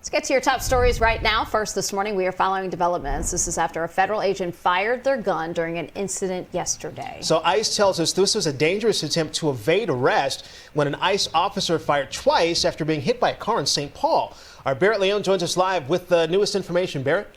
Let's get to your top stories right now. First, this morning, we are following developments. This is after a federal agent fired their gun during an incident yesterday. So ICE tells us this was a dangerous attempt to evade arrest when an ICE officer fired twice after being hit by a car in St. Paul. Our Barrett Leone joins us live with the newest information. Barrett?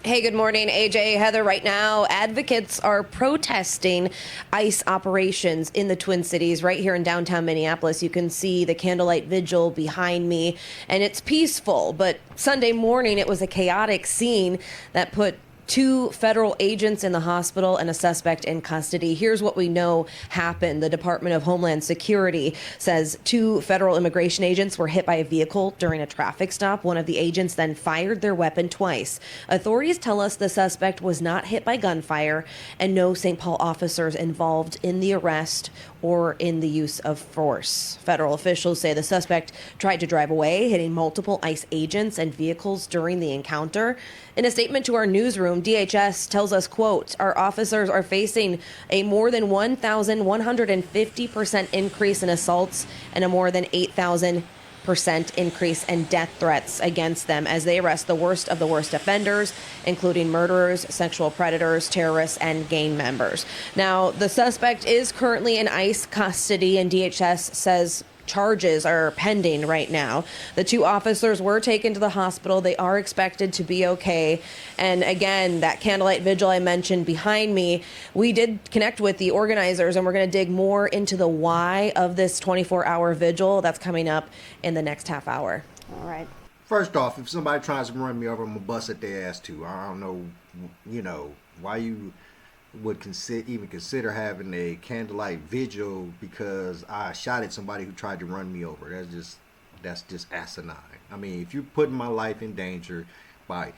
Hey, good morning, AJ, Heather. Right now, advocates are protesting ICE operations in the Twin Cities right here in downtown Minneapolis. You can see the candlelight vigil behind me, and it's peaceful. But Sunday morning, it was a chaotic scene that put 2 federal agents in the hospital and a suspect in custody. Here's what we know happened. The Department of Homeland Security says 2 federal immigration agents were hit by a vehicle during a traffic stop. One of the agents then fired their weapon twice. Authorities tell us the suspect was not hit by gunfire and no St. Paul officers involved in the arrest or in the use of force. Federal officials say the suspect tried to drive away, hitting multiple ICE agents and vehicles during the encounter. In a statement to our newsroom, DHS tells us, quote, our officers are facing a more than 1,150% increase in assaults and a more than 8,000% increase in death threats against them as they arrest the worst of the worst offenders, including murderers, sexual predators, terrorists, and gang members. Now, the suspect is currently in ICE custody, and DHS says charges are pending right now. The 2 officers were taken to the hospital. They are expected to be okay. And again, that candlelight vigil I mentioned behind me, we did connect with the organizers, and we're going to dig more into the why of this 24-hour vigil. That's coming up in the next half hour. All right. First off, if somebody tries to run me over, I'm going to bust at their ass too. I don't know, why you would even consider having a candlelight vigil because I shot at somebody who tried to run me over. That's just asinine. I mean, if you're putting my life in danger by,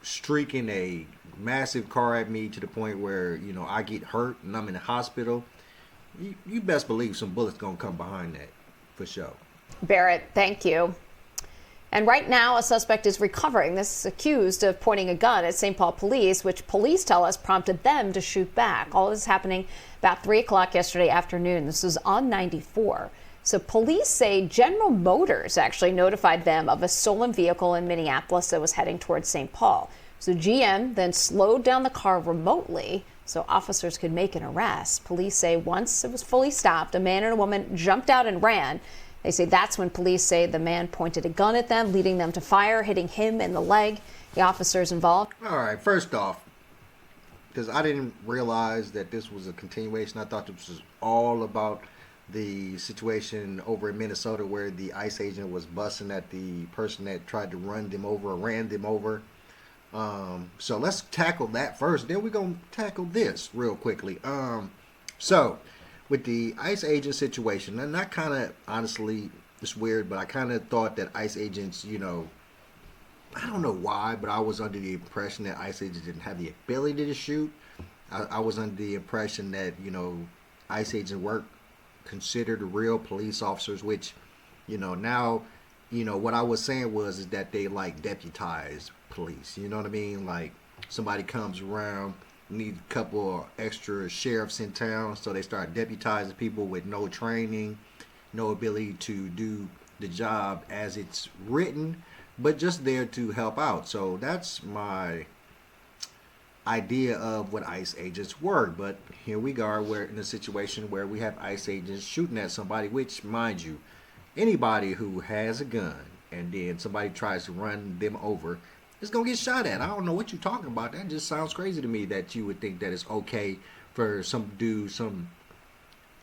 streaking a massive car at me to the point where, I get hurt and I'm in the hospital, you best believe some bullets gonna come behind that, for sure. Barrett, thank you. And right now, a suspect is recovering. This is accused of pointing a gun at St. Paul police, which police tell us prompted them to shoot back. All this is happening about 3 o'clock yesterday afternoon. This was on 94. So police say General Motors actually notified them of a stolen vehicle in Minneapolis that was heading towards St. Paul. So GM then slowed down the car remotely so officers could make an arrest. Police say once it was fully stopped, a man and a woman jumped out and ran. They say that's when police say the man pointed a gun at them, leading them to fire, hitting him in the leg. The officers involved. All right, first off, because I didn't realize that this was a continuation. I thought this was all about the situation over in Minnesota where the ICE agent was busting at the person that tried to run them over or ran them over. So let's tackle that first. Then we're going to tackle this real quickly. So with the ICE agent situation, and that kind of, honestly, it's weird, but I kind of thought that ICE agents, I don't know why, but I was under the impression that ICE agents didn't have the ability to shoot. I was under the impression that, ICE agents weren't considered real police officers, which, now, what I was saying is that they like deputized police. You know what I mean? Like somebody comes around, need a couple of extra sheriffs in town, so they start deputizing people with no training, no ability to do the job as it's written, but just there to help out. So that's my idea of what ICE agents were. But here we are, we're in a situation where we have ICE agents shooting at somebody, which, mind you, anybody who has a gun and then somebody tries to run them over is gonna get shot at. I don't know what you're talking about. That just sounds crazy to me that you would think that it's okay for some dude,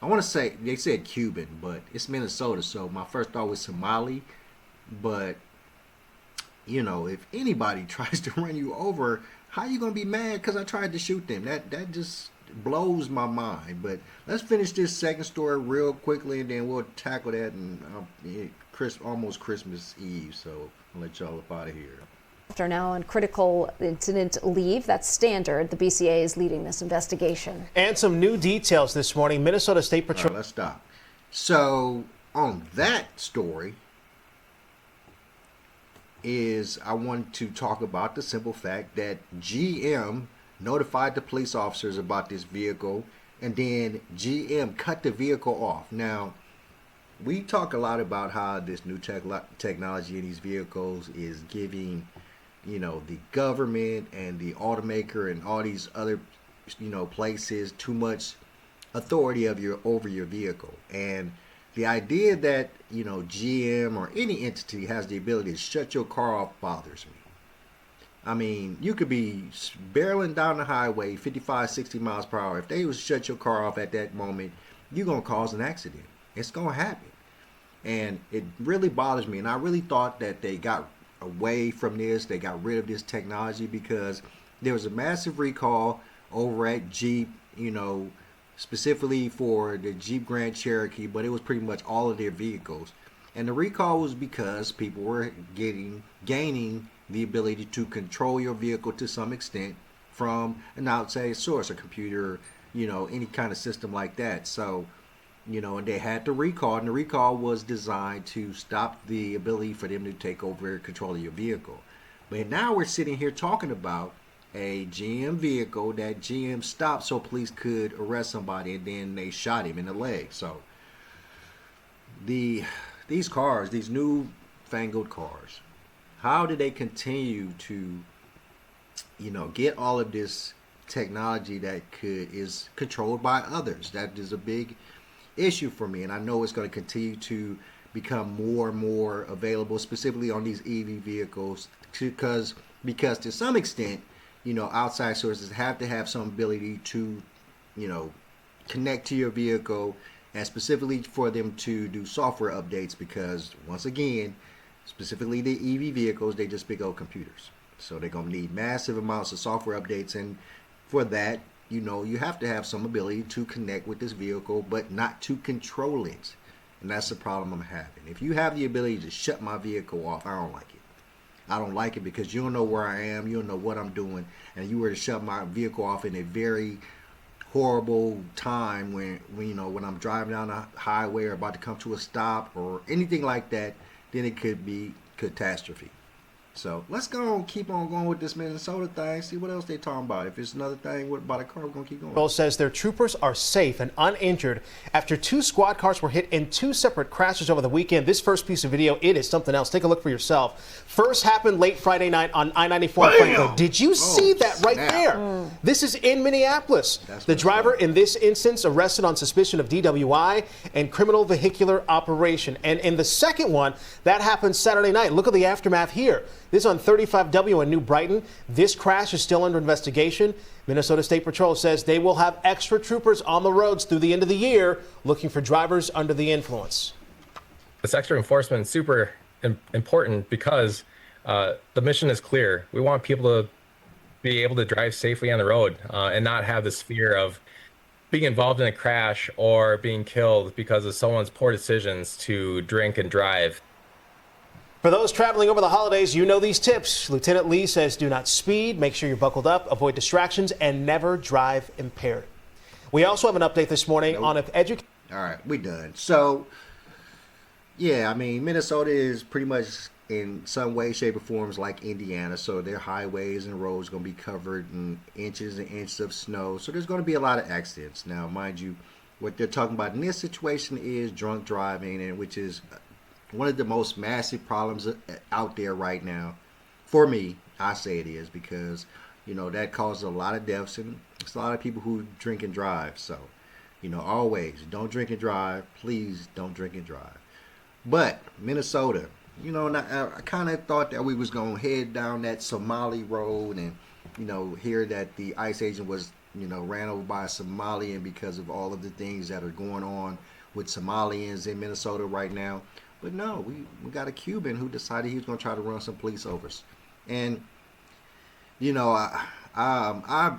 I want to say, they said Cuban, but it's Minnesota, so my first thought was Somali. But if anybody tries to run you over, how you gonna be mad because I tried to shoot them? That just blows my mind. But let's finish this second story real quickly, and then we'll tackle that. And almost Christmas Eve, so I'll let y'all up out of here. After now on critical incident leave, that's standard. The BCA is leading this investigation. And some new details this morning. Minnesota State Patrol. All right, let's stop. So on that story I want to talk about the simple fact that GM notified the police officers about this vehicle, and then GM cut the vehicle off. Now, we talk a lot about how this new technology in these vehicles is giving, the government and the automaker and all these other, places too much authority over your vehicle. And the idea that, GM or any entity has the ability to shut your car off bothers me. I mean, you could be barreling down the highway 55, 60 miles per hour. If they would shut your car off at that moment, you're going to cause an accident. It's going to happen. And it really bothers me. And I really thought that they got away from this. They got rid of this technology because there was a massive recall over at Jeep, specifically for the Jeep Grand Cherokee, but it was pretty much all of their vehicles. And the recall was because people were gaining the ability to control your vehicle to some extent from an outside source, a computer, any kind of system like that. So, and they had the recall, and the recall was designed to stop the ability for them to take over control of your vehicle. But now we're sitting here talking about a GM vehicle that GM stopped so police could arrest somebody, and then they shot him in the leg. So these cars, these new fangled cars, how do they continue to, get all of this technology that is controlled by others? That is a big issue for me, and I know it's going to continue to become more and more available, specifically on these EV vehicles, because to some extent, outside sources have to have some ability to, connect to your vehicle, and specifically for them to do software updates, because once again, specifically the EV vehicles, they just big old computers. So they're going to need massive amounts of software updates, and for that, you have to have some ability to connect with this vehicle, but not to control it. And that's the problem I'm having. If you have the ability to shut my vehicle off, I don't like it. I don't like it because you don't know where I am, you don't know what I'm doing, and you were to shut my vehicle off in a very horrible time when I'm driving down the highway or about to come to a stop or anything like that, then it could be catastrophe. So let's keep on going with this Minnesota thing, see what else they talking about. If it's another thing about a car, we're going to keep going. Patrol says their troopers are safe and uninjured after 2 squad cars were hit in 2 separate crashes over the weekend. This first piece of video, it is something else. Take a look for yourself. First happened late Friday night on I-94 in Franklin. Did you see that right there? This is in Minneapolis. The driver in this instance arrested on suspicion of DWI and criminal vehicular operation. And in the second one, that happened Saturday night. Look at the aftermath here. This on 35W in New Brighton. This crash is still under investigation. Minnesota State Patrol says they will have extra troopers on the roads through the end of the year looking for drivers under the influence. This extra enforcement is super important because the mission is clear. We want people to be able to drive safely on the road and not have this fear of being involved in a crash or being killed because of someone's poor decisions to drink and drive. For those traveling over the holidays, you know these tips. Lieutenant Lee says do not speed, make sure you're buckled up, avoid distractions, and never drive impaired. We also have an update this morning on if education. All right, we done. So, yeah, I mean, Minnesota is pretty much in some way, shape, or forms like Indiana. So their highways and roads are going to be covered in inches and inches of snow. So there's going to be a lot of accidents. Now, mind you, what they're talking about in this situation is drunk driving, and which is one of the most massive problems out there right now. For me, I say it is because, that causes a lot of deaths, and it's a lot of people who drink and drive. So, always don't drink and drive. Please don't drink and drive. But Minnesota, I kind of thought that we was going to head down that Somali road and, hear that the ICE agent was, ran over by a Somalian because of all of the things that are going on with Somalians in Minnesota right now. But no, we got a Cuban who decided he was going to try to run some police overs. And, I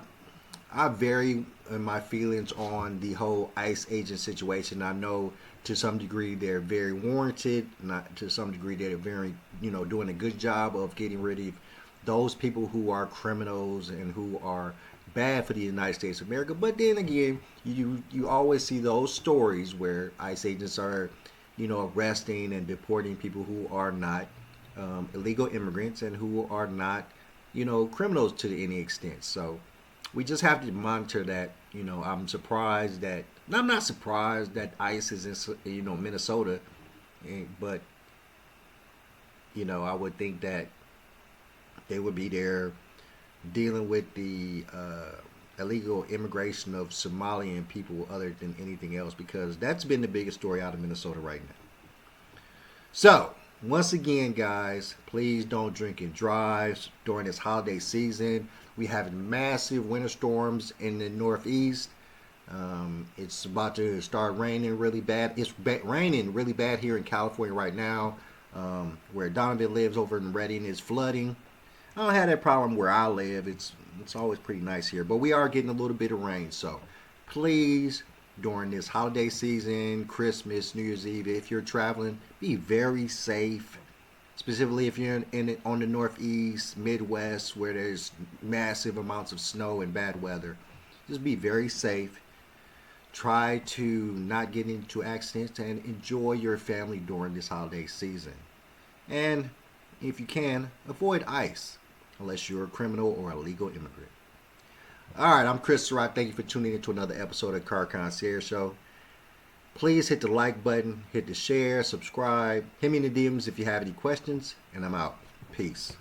vary in my feelings on the whole ICE agent situation. I know to some degree they're very warranted. Not to some degree they're very, doing a good job of getting rid of those people who are criminals and who are bad for the United States of America. But then again, you always see those stories where ICE agents are arresting and deporting people who are not illegal immigrants and who are not, criminals to any extent. So we just have to monitor that. I'm not surprised that ICE is in, Minnesota But you know, I would think that they would be there dealing with the illegal immigration of Somalian people other than anything else, because that's been the biggest story out of Minnesota right now. So, once again, guys, please don't drink and drive during this holiday season. We have massive winter storms in the Northeast. It's about to start raining really bad. It's raining really bad here in California right now. Where Donovan lives over in Redding is flooding. I don't have that problem where I live. It's always pretty nice here, but we are getting a little bit of rain. So please, during this holiday season, Christmas, New Year's Eve, if you're traveling, be very safe. Specifically, if you're on the Northeast, Midwest, where there's massive amounts of snow and bad weather, just be very safe. Try to not get into accidents and enjoy your family during this holiday season. And if you can, avoid ICE unless you're a criminal or a legal immigrant. All right, I'm Chris Surratt. Thank you for tuning in to another episode of Car Concierge Show. Please hit the like button, hit the share, subscribe, hit me in the DMs if you have any questions, and I'm out. Peace.